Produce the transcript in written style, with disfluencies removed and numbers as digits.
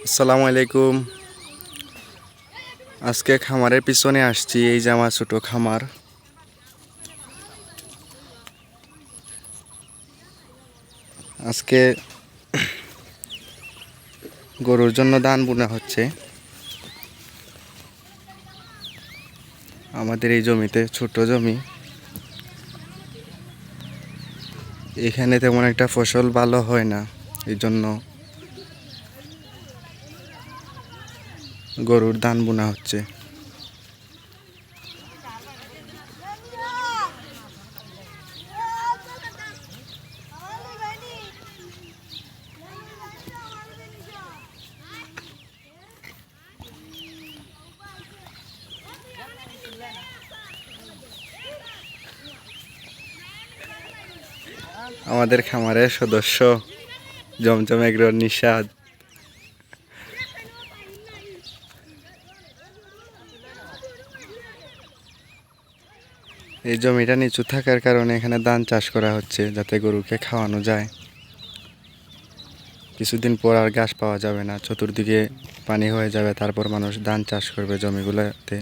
আসসালামু আলাইকুম। আজকে খামারের পিছনে আসছি। এই যে আমার ছোট খামার। আজকে গরুর জন্য ধান বোনা হচ্ছে। আমাদের এই জমিতে ছোট জমি, এখানে তেমন একটা ফসল ভালো হয় না, এই জন্য গরুর ধান বোনা হচ্ছে। আমাদের খামারের সদস্য জমজম এগ্রোর নিশাদ। এই জমিটা নিচু থাকার কারণে এখানে ধান চাষ করা হচ্ছে, যাতে গরুকে খাওয়ানো যায়। কিছুদিন পর আর ঘাস পাওয়া যাবে না, চতুর্দিকে পানি হয়ে যাবে, তারপর মানুষ ধান চাষ করবে জমিগুলোতে।